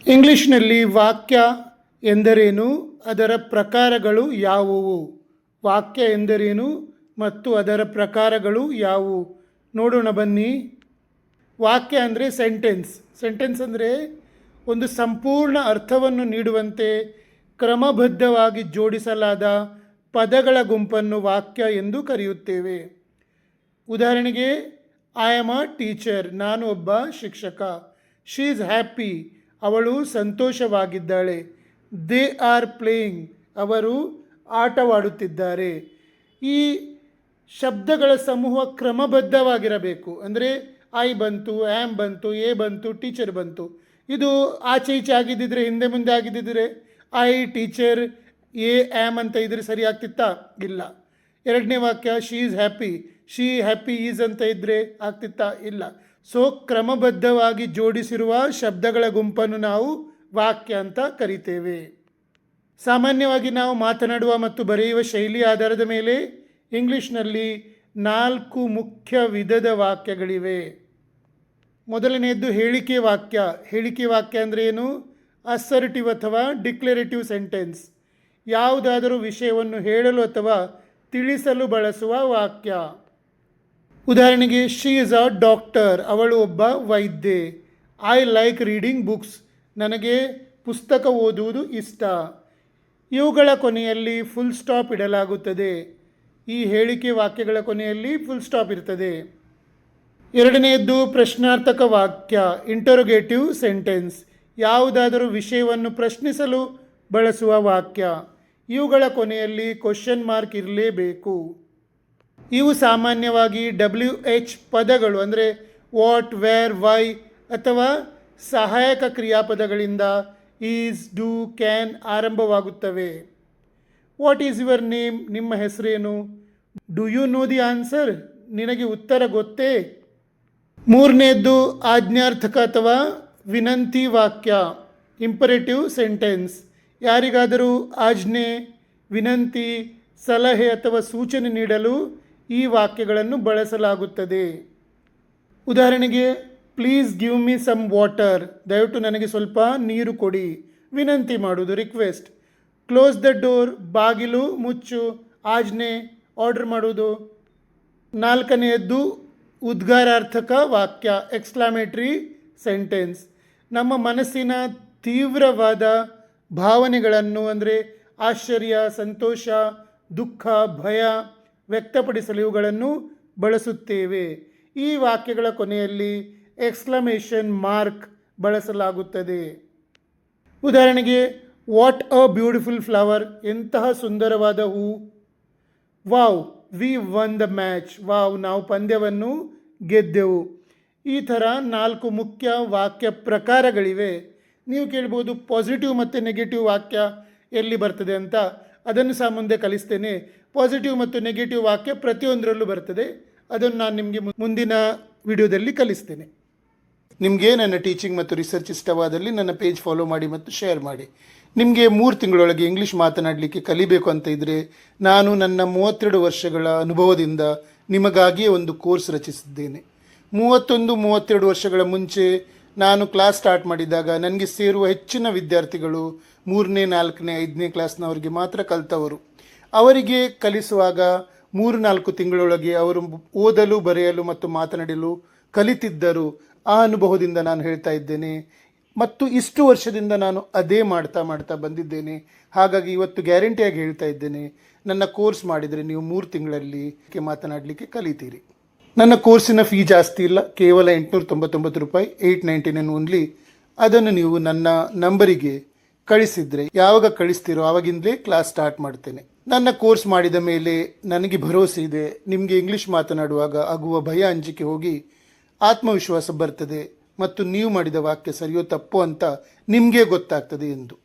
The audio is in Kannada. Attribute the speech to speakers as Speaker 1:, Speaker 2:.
Speaker 1: ಇಂಗ್ಲಿಷ್ನಲ್ಲಿ ವಾಕ್ಯ ಎಂದರೇನು, ಅದರ ಪ್ರಕಾರಗಳು ಯಾವುವು? ವಾಕ್ಯ ಎಂದರೇನು ಮತ್ತು ಅದರ ಪ್ರಕಾರಗಳು ಯಾವುವು ನೋಡೋಣ ಬನ್ನಿ. ವಾಕ್ಯ ಅಂದರೆ ಸೆಂಟೆನ್ಸ್ ಅಂದರೆ ಒಂದು ಸಂಪೂರ್ಣ ಅರ್ಥವನ್ನು ನೀಡುವಂತೆ ಕ್ರಮಬದ್ಧವಾಗಿ ಜೋಡಿಸಲಾದ ಪದಗಳ ಗುಂಪನ್ನು ವಾಕ್ಯ ಎಂದು ಕರೆಯುತ್ತೇವೆ. ಉದಾಹರಣೆಗೆ, ಐ ಆಮ್ ಅ ಟೀಚರ್, ನಾನು ಒಬ್ಬ ಶಿಕ್ಷಕ. ಶಿ ಈಸ್ ಹ್ಯಾಪಿ, ಅವಳು ಸಂತೋಷವಾಗಿದ್ದಾಳೆ. ದೇ ಆರ್ ಪ್ಲೇಯಿಂಗ್, ಅವರು ಆಟವಾಡುತ್ತಿದ್ದಾರೆ. ಈ ಶಬ್ದಗಳ ಸಮೂಹ ಕ್ರಮಬದ್ಧವಾಗಿರಬೇಕು. ಅಂದರೆ ಐ ಬಂತು, ಆ್ಯಮ್ ಬಂತು, ಎ ಬಂತು, ಟೀಚರ್ ಬಂತು. ಇದು ಆಚೆ ಈಚೆ ಆಗಿದ್ದಿದ್ರೆ, ಹಿಂದೆ ಮುಂದೆ ಆಗಿದ್ದಿದ್ರೆ ಐ ಟೀಚರ್ ಎ ಆ್ಯಮ್ ಅಂತ ಇದ್ರೆ ಸರಿ ಆಗ್ತಿತ್ತಾ? ಇಲ್ಲ. ಎರಡನೇ ವಾಕ್ಯ she is happy, she happy is ಅಂತ ಇದ್ದರೆ ಆಗ್ತಿತ್ತಾ? ಇಲ್ಲ. ಸೊ ಕ್ರಮಬದ್ಧವಾಗಿ ಜೋಡಿಸಿರುವ ಶಬ್ದಗಳ ಗುಂಪನ್ನು ನಾವು ವಾಕ್ಯ ಅಂತ ಕರಿತೇವೆ. ಸಾಮಾನ್ಯವಾಗಿ ನಾವು ಮಾತನಾಡುವ ಮತ್ತು ಬರೆಯುವ ಶೈಲಿಯ ಆಧಾರದ ಮೇಲೆ ಇಂಗ್ಲಿಷ್ನಲ್ಲಿ 4 ಮುಖ್ಯ ವಿಧದ ವಾಕ್ಯಗಳಿವೆ. ಮೊದಲನೆಯದ್ದು ಹೇಳಿಕೆ ವಾಕ್ಯ. ಹೇಳಿಕೆ ವಾಕ್ಯ ಅಂದರೆ ಏನು? ಅಸರ್ಟಿವ್ ಅಥವಾ ಡಿಕ್ಲರೇಟಿವ್ ಸೆಂಟೆನ್ಸ್, ಯಾವುದಾದರೂ ವಿಷಯವನ್ನು ಹೇಳಲು ಅಥವಾ ತಿಳಿಸಲು ಬಳಸುವ ವಾಕ್ಯ. ಉದಾಹರಣೆಗೆ, ಶಿ ಈಸ್ ಅ ಡಾಕ್ಟರ್, ಅವಳು ಒಬ್ಬ ವೈದ್ಯೆ. ಐ ಲೈಕ್ ರೀಡಿಂಗ್ ಬುಕ್ಸ್, ನನಗೆ ಪುಸ್ತಕ ಓದುವುದು ಇಷ್ಟ. ಇವುಗಳ ಕೊನೆಯಲ್ಲಿ ಫುಲ್ ಸ್ಟಾಪ್ ಇಡಲಾಗುತ್ತದೆ. ಈ ಹೇಳಿಕೆ ವಾಕ್ಯಗಳ ಕೊನೆಯಲ್ಲಿ ಫುಲ್ ಸ್ಟಾಪ್ ಇರ್ತದೆ. ಎರಡನೆಯದ್ದು ಪ್ರಶ್ನಾರ್ಥಕ ವಾಕ್ಯ, ಇಂಟರೋಗೇಟಿವ್ ಸೆಂಟೆನ್ಸ್, ಯಾವುದಾದರೂ ವಿಷಯವನ್ನು ಪ್ರಶ್ನಿಸಲು ಬಳಸುವ ವಾಕ್ಯ. ಇವುಗಳ ಕೊನೆಯಲ್ಲಿ ಕ್ವಶನ್ ಮಾರ್ಕ್ ಇರಲೇಬೇಕು. ಇವು ಸಾಮಾನ್ಯವಾಗಿ WH ಪದಗಳು ಅಂದರೆ ವಾಟ್, ವೇರ್, ವೈ ಅಥವಾ ಸಹಾಯಕ ಕ್ರಿಯಾಪದಗಳಿಂದ ಈಸ್, ಡೂ, ಕ್ಯಾನ್ ಆರಂಭವಾಗುತ್ತವೆ. ವಾಟ್ ಈಸ್ ಯುವರ್ ನೇಮ್, ನಿಮ್ಮ ಹೆಸರೇನು? Do you know the answer, ನಿನಗೆ ಉತ್ತರ ಗೊತ್ತೇ? ಮೂರನೇದ್ದು ಆಜ್ಞಾರ್ಥಕ ಅಥವಾ ವಿನಂತಿ ವಾಕ್ಯ, ಇಂಪರೇಟಿವ್ ಸೆಂಟೆನ್ಸ್, ಯಾರಿಗಾದರೂ ಆಜ್ಞೆ, ವಿನಂತಿ, ಸಲಹೆ ಅಥವಾ ಸೂಚನೆ ನೀಡಲು ಈ ವಾಕ್ಯಗಳನ್ನು ಬಳಸಲಾಗುತ್ತದೆ. ಉದಾಹರಣೆಗೆ, please give me some water, ದಯವಿಟ್ಟು ನನಗೆ ಸ್ವಲ್ಪ ನೀರು ಕೊಡಿ. ವಿನಂತಿ ಮಾಡುವುದು, ರಿಕ್ವೆಸ್ಟ್. ಕ್ಲೋಸ್ ದ ಡೋರ್, ಬಾಗಿಲು ಮುಚ್ಚು, ಆಜ್ಞೆ, ಆರ್ಡರ್ ಮಾಡುವುದು. ನಾಲ್ಕನೆಯದ್ದು ಉದ್ಗಾರಾರ್ಥಕ ವಾಕ್ಯ, ಎಕ್ಸ್ಕ್ಲಾಮೇಟರಿ ಸೆಂಟೆನ್ಸ್, ನಮ್ಮ ಮನಸ್ಸಿನ ತೀವ್ರವಾದ ಭಾವನೆಗಳನ್ನು ಅಂದರೆ ಆಶ್ಚರ್ಯ, ಸಂತೋಷ, ದುಃಖ, ಭಯ ವ್ಯಕ್ತಪಡಿಸಲು ಇವುಗಳನ್ನು ಬಳಸುತ್ತೇವೆ. ಈ ವಾಕ್ಯಗಳ ಕೊನೆಯಲ್ಲಿ ಎಕ್ಸ್ಕ್ಲಮೇಷನ್ ಮಾರ್ಕ್ ಬಳಸಲಾಗುತ್ತದೆ. ಉದಾಹರಣೆಗೆ, ವಾಟ್ ಅ ಬ್ಯೂಟಿಫುಲ್ ಫ್ಲವರ್, ಎಂತಹ ಸುಂದರವಾದ ಹೂ. Wow, we won the match, wow, ನಾವು ಪಂದ್ಯವನ್ನು ಗೆದ್ದೆವು. ಈ ಥರ 4 ಮುಖ್ಯ ವಾಕ್ಯ ಪ್ರಕಾರಗಳಿವೆ. ನೀವು ಕೇಳ್ಬೋದು ಪಾಸಿಟಿವ್ ಮತ್ತು ನೆಗೆಟಿವ್ ವಾಕ್ಯ ಎಲ್ಲಿ ಬರ್ತದೆ ಅಂತ. ಅದನ್ನು ಸಹ ಮುಂದೆ ಕಲಿಸ್ತೇನೆ. ಪಾಸಿಟಿವ್ ಮತ್ತು ನೆಗೆಟಿವ್ ವಾಕ್ಯ ಪ್ರತಿಯೊಂದರಲ್ಲೂ ಬರ್ತದೆ. ಅದನ್ನು ನಾನು ನಿಮಗೆ ಮುಂದಿನ ವಿಡಿಯೋದಲ್ಲಿ ಕಲಿಸ್ತೇನೆ. ನಿಮಗೆ ನನ್ನ ಟೀಚಿಂಗ್ ಮತ್ತು ರಿಸರ್ಚ್ ಇಷ್ಟವಾದಲ್ಲಿ ನನ್ನ ಪೇಜ್ ಫಾಲೋ ಮಾಡಿ ಮತ್ತು ಶೇರ್ ಮಾಡಿ. ನಿಮಗೆ 3 ತಿಂಗಳೊಳಗೆ ಇಂಗ್ಲೀಷ್ ಮಾತನಾಡಲಿಕ್ಕೆ ಕಲಿಬೇಕು ಅಂತ ಇದ್ದರೆ, ನಾನು ನನ್ನ 32 ವರ್ಷಗಳ ಅನುಭವದಿಂದ ನಿಮಗಾಗಿಯೇ ಒಂದು ಕೋರ್ಸ್ ರಚಿಸಿದ್ದೇನೆ. 32 ವರ್ಷಗಳ ಮುಂಚೆ ನಾನು ಕ್ಲಾಸ್ ಸ್ಟಾರ್ಟ್ ಮಾಡಿದಾಗ ನನಗೆ ಸೇರುವ ಹೆಚ್ಚಿನ ವಿದ್ಯಾರ್ಥಿಗಳು 3ನೇ 4ನೇ 5ನೇ ಕ್ಲಾಸ್ನವರಿಗೆ ಮಾತ್ರ ಕಲಿತವರು. ಅವರಿಗೆ ಕಲಿಸುವಾಗ 3-4 ತಿಂಗಳೊಳಗೆ ಅವರು ಓದಲು, ಬರೆಯಲು ಮತ್ತು ಮಾತನಾಡಲು ಕಲಿತಿದ್ದರು. ಆ ಅನುಭವದಿಂದ ನಾನು ಹೇಳ್ತಾ ಇದ್ದೇನೆ ಮತ್ತು ಇಷ್ಟು ವರ್ಷದಿಂದ ನಾನು ಅದೇ ಮಾಡ್ತಾ ಬಂದಿದ್ದೇನೆ. ಹಾಗಾಗಿ ಇವತ್ತು ಗ್ಯಾರಂಟಿಯಾಗಿ ಹೇಳ್ತಾ ಇದ್ದೇನೆ, ನನ್ನ ಕೋರ್ಸ್ ಮಾಡಿದರೆ ನೀವು 3 ತಿಂಗಳಲ್ಲಿ ಮಾತನಾಡಲಿಕ್ಕೆ ಕಲಿತೀರಿ. ನನ್ನ ಕೋರ್ಸಿನ ಫೀ ಜಾಸ್ತಿ ಇಲ್ಲ, ಕೇವಲ 899 ರೂಪಾಯಿ, 899 ಓನ್ಲಿ. ಅದನ್ನು ನೀವು ನನ್ನ ನಂಬರಿಗೆ ಕಳಿಸಿದರೆ, ಯಾವಾಗ ಕಳಿಸ್ತೀರೋ ಆವಾಗಿಂದಲೇ ಕ್ಲಾಸ್ ಸ್ಟಾರ್ಟ್ ಮಾಡ್ತೇನೆ. ನನ್ನ ಕೋರ್ಸ್ ಮಾಡಿದ ಮೇಲೆ ನನಗೆ ಭರವಸೆ ಇದೆ, ನಿಮಗೆ ಇಂಗ್ಲೀಷ್ ಮಾತನಾಡುವಾಗ ಆಗುವ ಭಯ, ಅಂಜಿಕೆ ಹೋಗಿ ಆತ್ಮವಿಶ್ವಾಸ ಬರ್ತದೆ ಮತ್ತು ನೀವು ಮಾಡಿದ ವಾಕ್ಯ ಸರಿಯೋ ತಪ್ಪೋ ಅಂತ ನಿಮಗೆ ಗೊತ್ತಾಗ್ತದೆ ಎಂದು.